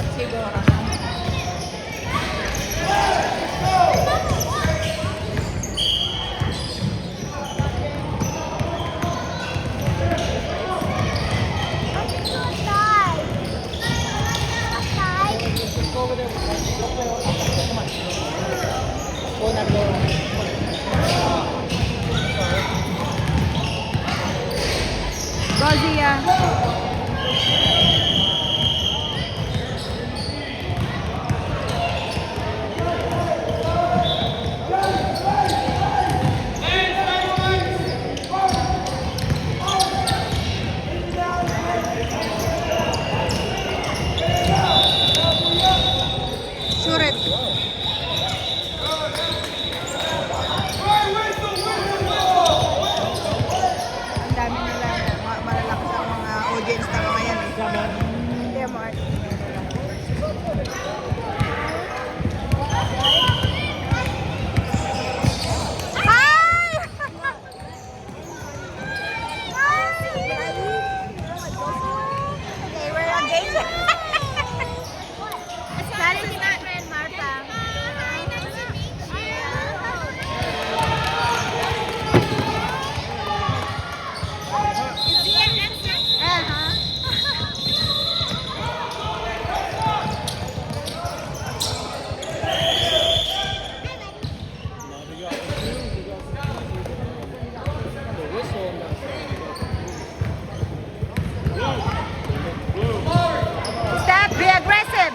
Not siguro. Go, Zia. Sure it. Ang dami nila, malalakas ang mga audience na mga yan. Hindi, Mark. Step, be aggressive.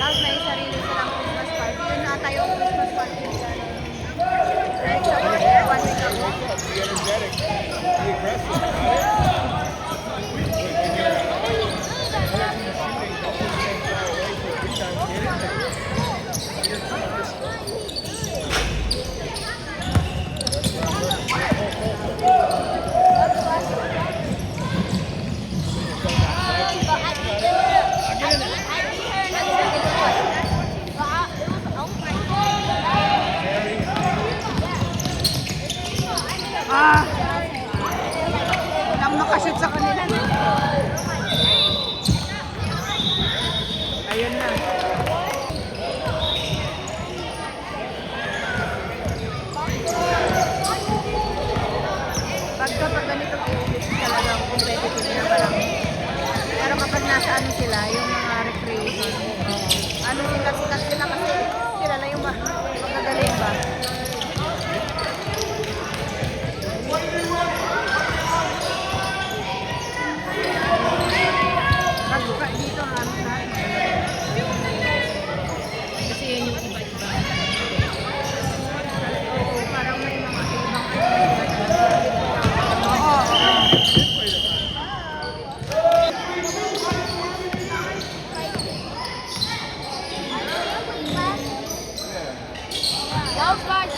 Tapos may sarili silang Christmas party. Yun nata yung Christmas party nila. Right? So, yeah, 1 week ago. Be energetic. Be aggressive. Walang makashoot sa kanila. Ayun na. Pag ganito talagang competitive na parang. Pero kapag nasa ano sila, yung mga recreation, ano sikat sila kasi sila na yung magagaling ba? Dito ang kasi yan yung iba-iba. Oo, parang may mga ibang oo. Love guards.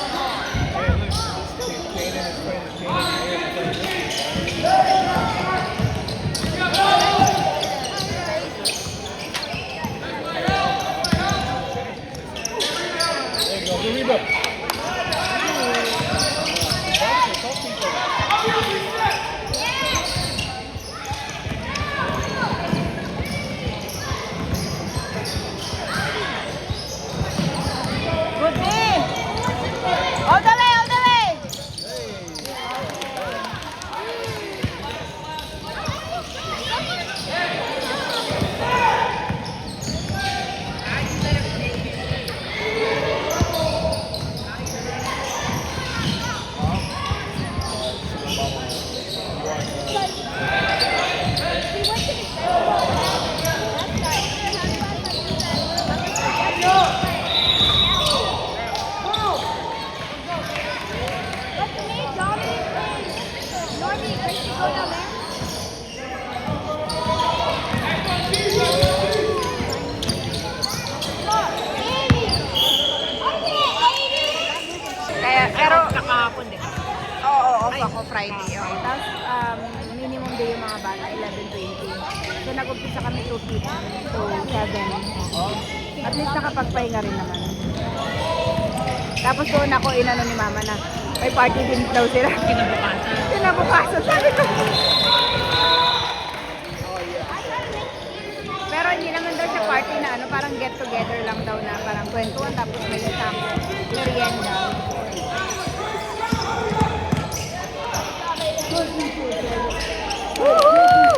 Friday. Okay. Tapos, minimum day yung mga bata, 11:20. So, nag-umpisa kami 2 p.m. to 7. At least nakapagpahinga rin naman. Tapos doon ako inano ni mama na may party din daw sila. Kinabukasan. Sabi ko. Pero hindi naman daw siya party na ano, parang get together lang daw na parang kwentuhan tapos may isang merienda. Woohoo!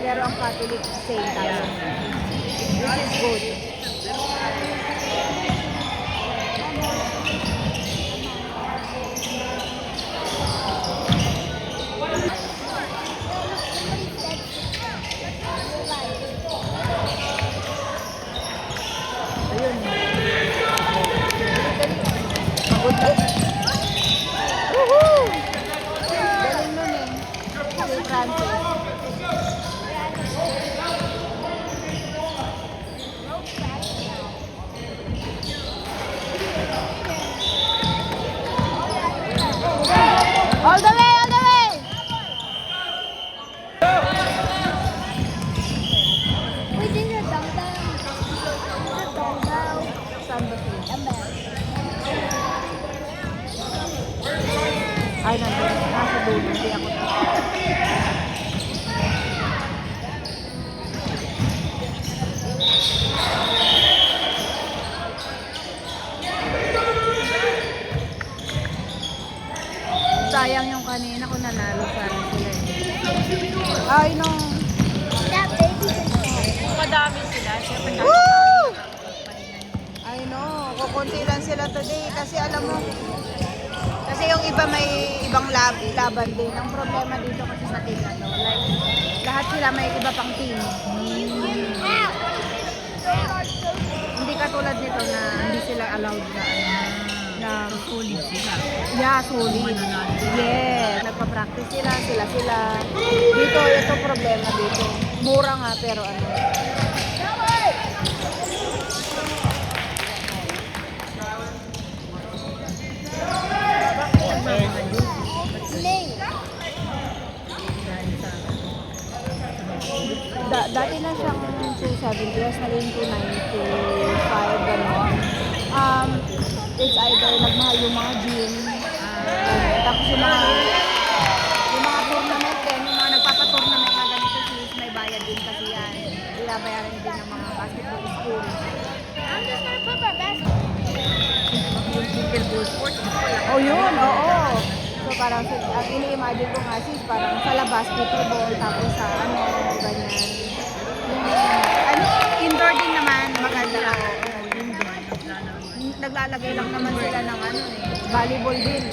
Pero ang Catholic same tayo. Which is good. Ayun. Pagod na. Woohoo! Galing nun eh. Si Francis. All the way, all the way! Uy, din yung dangdang. Dangdang. Saan ba siya? Amba. Ay, nandun. Nasa dulo. Hindi ako. Sayang yung kanina kung nanalo sana sila eh. Ay, no. That baby Madami sila. Siyempre Woo! I know. Kukunti lang sila today kasi alam mo, kasi yung iba may ibang laban din. Ang problema dito kasi sa team na to, like, lahat sila may iba pang team. Hindi katulad nito na hindi sila allowed na solid sila. Yeah, solid. Yes. Nagpa-practice sila. Dito, ito problema dito. Mura nga pero ano. Dati na siyang 270, tapos naging 295, gano'n. It's either nagmahal yung mga gym, tapos yung mga tournament din, yung mga nagpapa-tournament na ganito sis, may bayad din kasi yan. Binabayaran din ng mga basketball school. I'm just gonna put my best. Yung single sport, oh yun, oo. So parang, ang ini-imagine ko nga sis, parang sa labas, football, tapos sa ano, ganyan. Ano, indoor din naman, maganda. Naglalagay lang naman sila ng ano eh, volleyball din.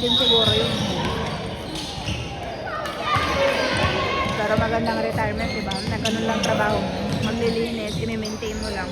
Din siguro yun. Pero magandang retirement, diba? Nagkaroon lang trabaho mo. Maglilinis, i-maintain mo lang.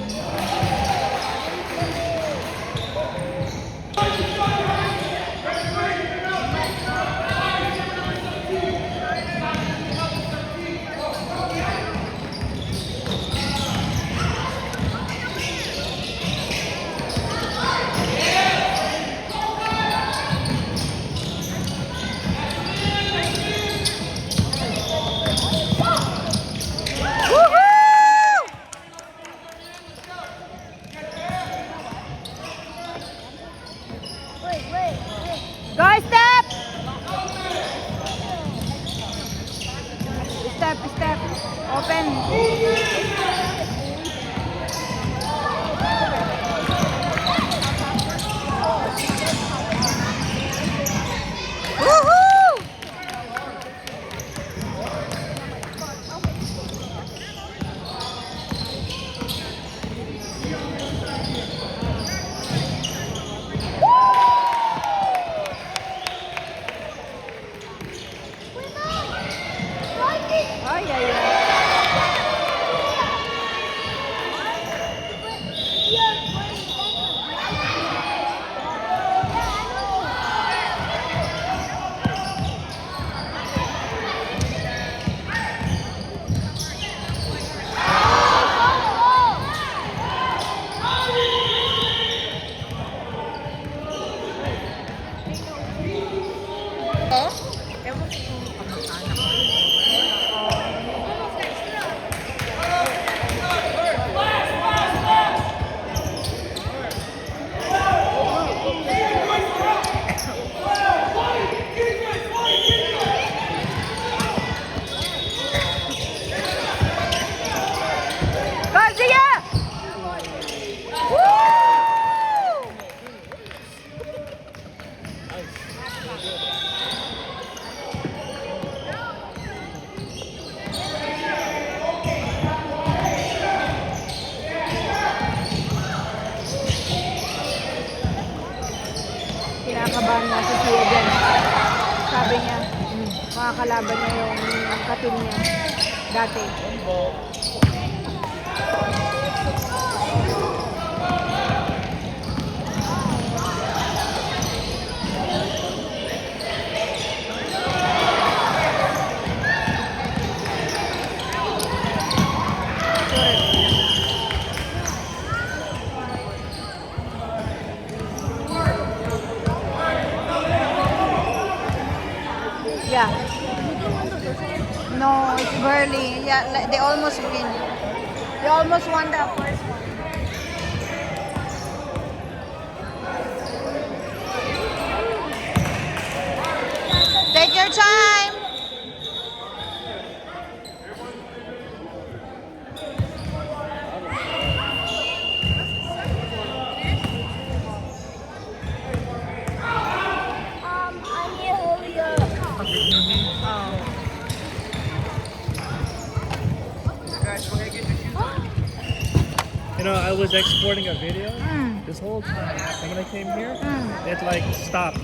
kalaban na si Sia dyan. Sabi niya, mga kalaban niya yung katim niya dati. Yeah. No, it's barely. Yeah, like, they almost win. They almost won the first one. Take your time. I need to hurry up. You know, I was exporting a video Mm. this whole time, and when I came here, Mm. it like stopped.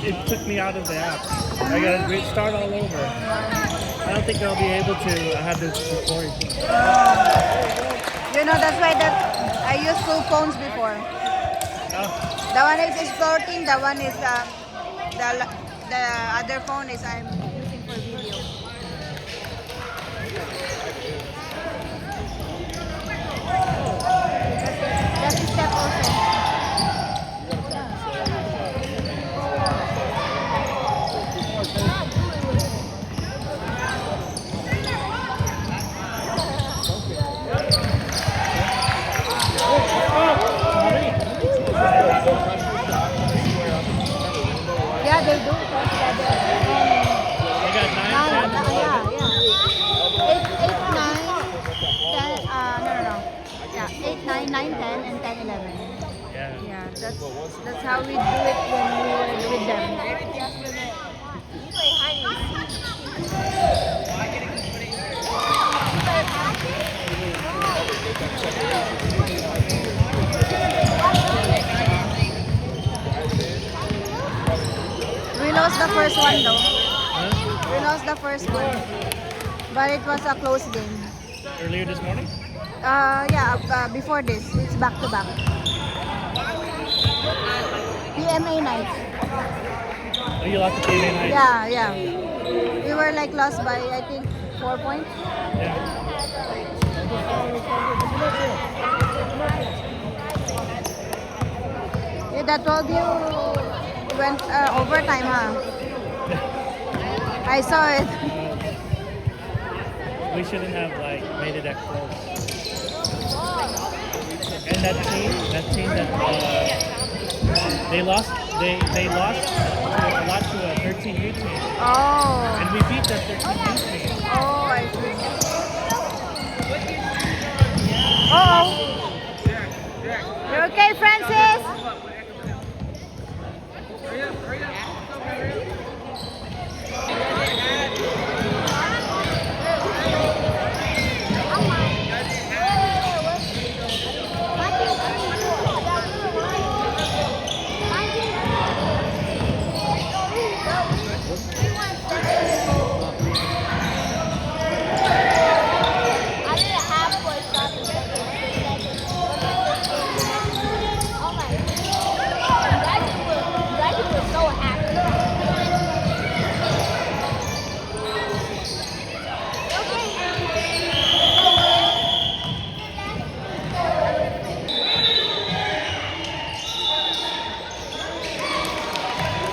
It took me out of the app. I gotta restart all over. I don't think I'll be able to have this recording. You know, that's why that I used two phones before. Oh, The one is exporting, the one is the other phone is I'm using for video. That's the step also. Yeah, they do. I got 9, 10, 11. Yeah. 8, 9, 10, no. Yeah, 8, 9, 9, 10, and 10, 11. Yeah. Yeah, that's how we do it when we were with them. We lost the first one though. Huh? We lost the first one. But it was a close game. Earlier this morning? Yeah, before this, it's back to back. PMA night. Oh, you lost the PMA night? Yeah. We were like lost by, I think, 4 points. Yeah. Yeah, that told you went overtime, huh? I saw it. We shouldn't have like made it that close. And that team that they lost a lot to a 13U team, Oh. and we beat that 13U team. Oh, I see. Uh-oh. You okay, Francis?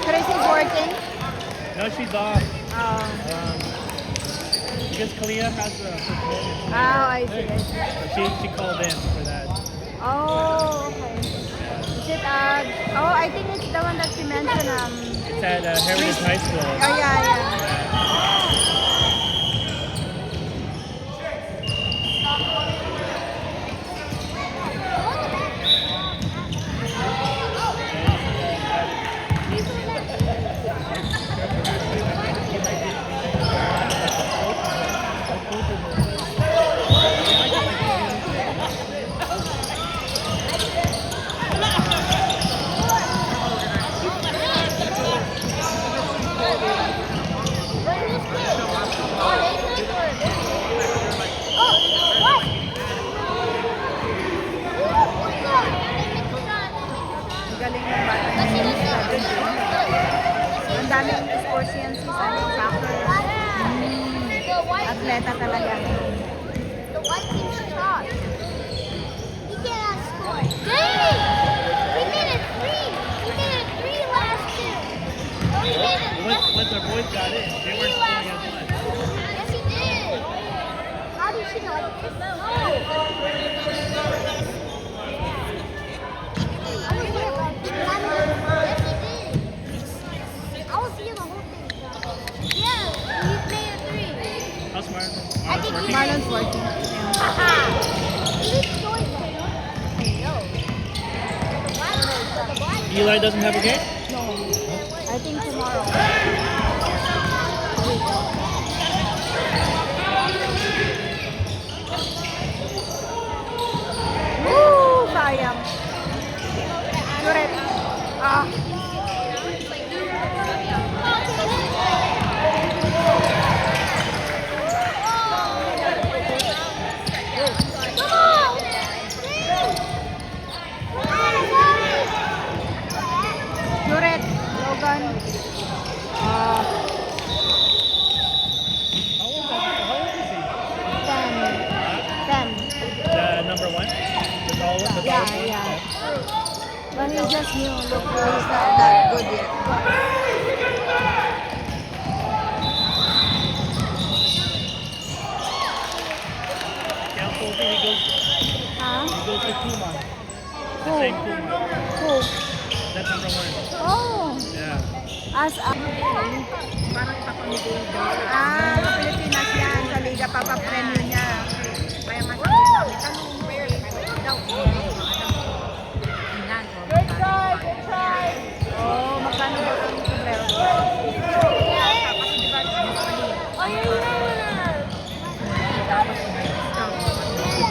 Chris is working. No, she's off. Oh, Because Kalia has a performance. I see. So she called in for that. Oh, okay. Is it, I think it's the one that you mentioned, It's at Heritage High School. oh, yeah. daming sports yan si Sunny, soccer. The white Atleta talaga. The white team's top. He cannot score. Dang! He made it 3. He made it 3 last two. Oh, he made it Once our boys got in, they weren't scoring as much. Yes, he did. How did she not get this? No. I was here, but yes, he did. I was here the whole thing. Yeah, he made it 3. How smart? I think he Marlon's working. Haha. He's doing it. No. The black Eli doesn't have a game? I think tomorrow. Woo! Sayang. Correct. Ah. Correct. Logan. Ah. How old is he? 10. 10. The number one? The tall one? The Yeah, tallest one? yeah. But he's just new. Look, he's not that good yet. Cal Colby, Huh? he goes to Puma. The Who? same Puma. Who? That's number one. Oh. Yeah. As a... Ah, sa Pilipinas yan. Sa Liga Papa-Premyo niya. Kaya masabi namin, tanong mo daw. Good try, good try. Oh, magkano daw ang sombrero? Oh, you're winner.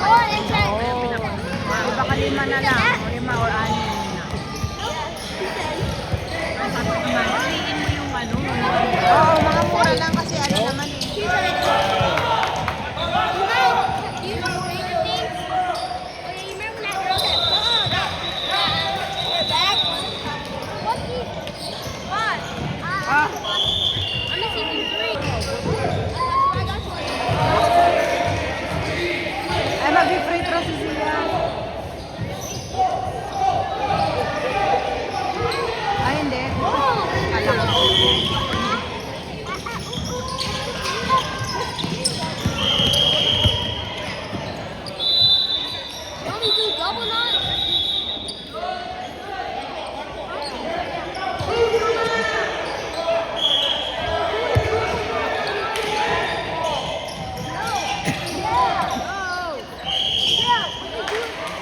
Oh, it's Iba ka 5 na lang. O 5 or 6 na. Oo, mga mura lang kasi ano naman eh. Ay, mag-free throw si Zia. Ay, hindi. Alam ko.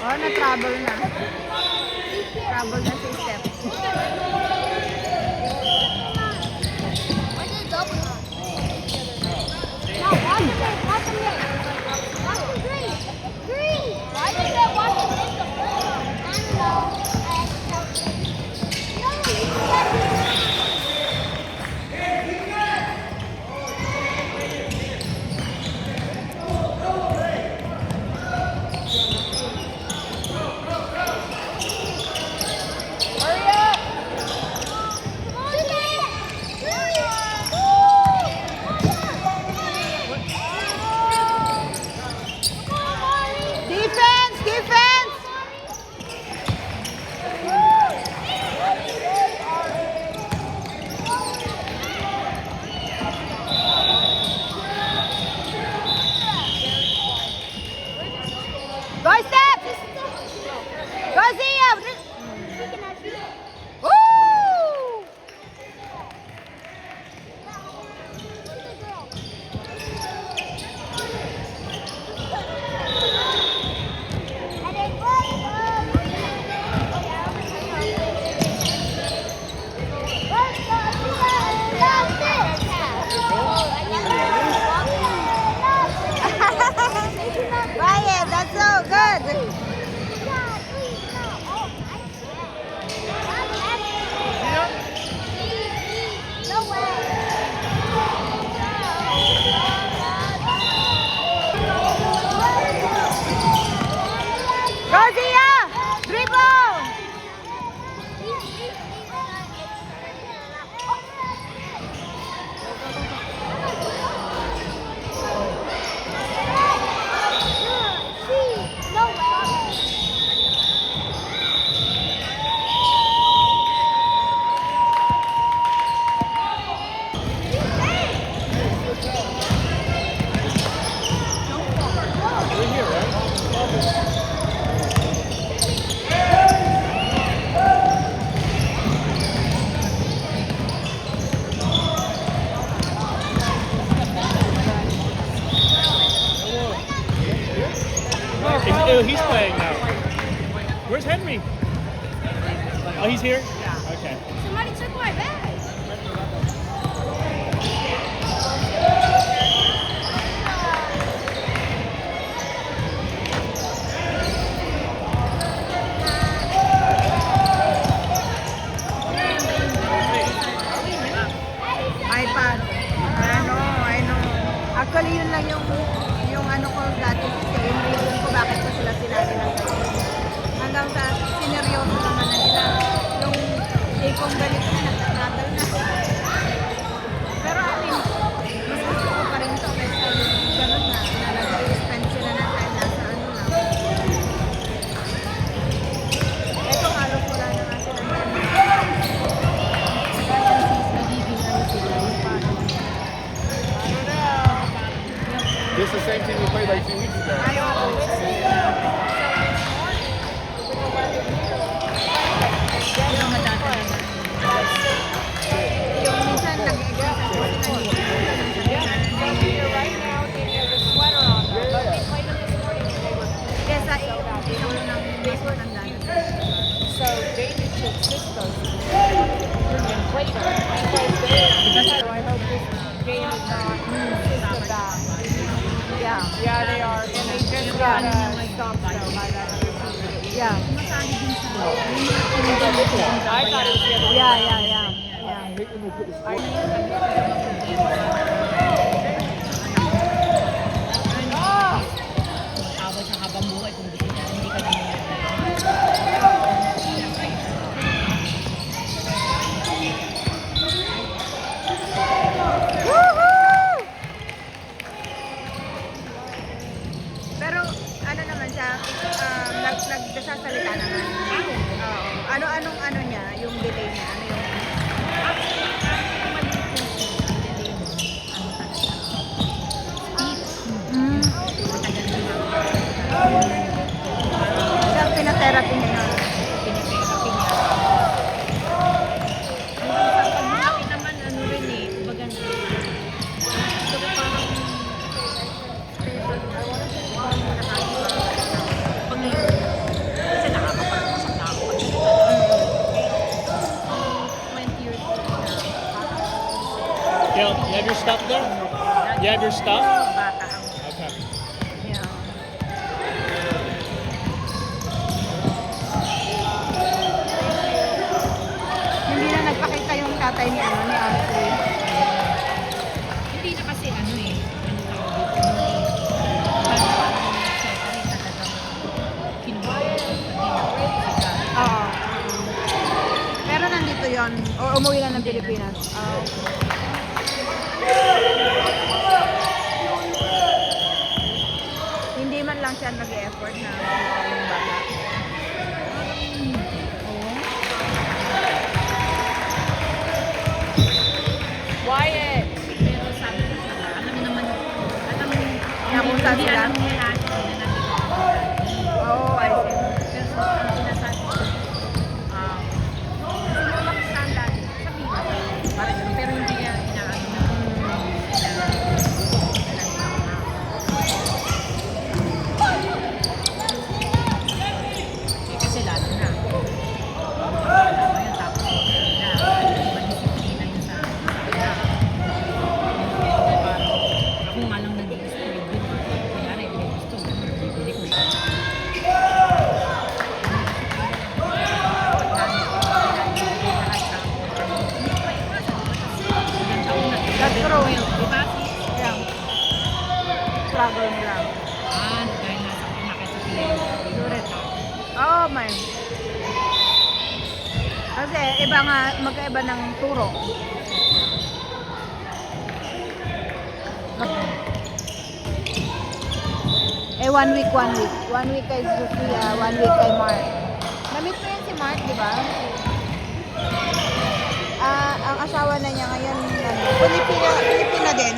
Oh, na-trouble na. Trouble na si Steph. me. Oh, he's here? Okay. Somebody took my bag. iPad. I know. Actually, yun lang yung ano ko dati kasi yung reason ko bakit ko sila sinabi ng ganyan. Hanggang sa sineryoso naman na nila. Yung ikong balik na nagtatagal na. Pero I mean, mas gusto ko pa rin ito kaysa yung ganun na nag-spend sila ng time nasa ano na. Ito halos wala na nga sila ng time. Nagiging ano sila yung parang This is the same team we played like 2 weeks ago. yung madata na yung minsan nag-exercise ko kesa yung ng baseball ng dati. So David took Cisco's and played her because they. So I hope this game is not Cisco back. Yeah. Yeah, they are, and they just got stomped though by that other team. Yeah. I thought it was the other way. Yeah. Tawag sa habang buhay kung hindi ka naman. Pero ano naman siya, nagsasalita naman. Oo. Anong niya, yung delay niya, ano yung siya pinatherapy niya yun. Naman ano rin eh, kumbaga gusto ko parang kasi nakakapagpasok na ako. 20 years old na. Gail, you have your stuff there? You have your stuff? Bata ang Okay. Yeah. Hindi na nagpakita yung tatay ni Ashley. hindi na kasi ano eh, ano tawag dito, parang separate talagang kinuha ko Oo. Pero nandito yon o umuwi na ng Pilipinas. Hindi man lang siya nag-effort na makita yung bata. Wyatt. pero sabi ko siya, alam mo naman, Na kung saan hindi sila? alam niya lahat kung na nandito. Oo, I see. Pero ang sinasabi ko, gusto mo makastandard, sabihin mo, parang ganun. Pero hindi niya inaano na, kasi lalo na. Ngayon, tapos na, disiplina yun sa kanya. Ako nga lang nag-i-display din. Kaya rin, may gusto. Hindi ko siya. That's true. Diba? Yeah. Struggle mo lang. Dahil nasa pinakita sa pinag Oh, man. Kasi iba nga, magkaiba ng turo. Eh, 1 week. 1 week kay Sophia, 1 week kay Mark. Namit mo yan si Mark, di ba? Ang asawa na niya ngayon, Pilipina din.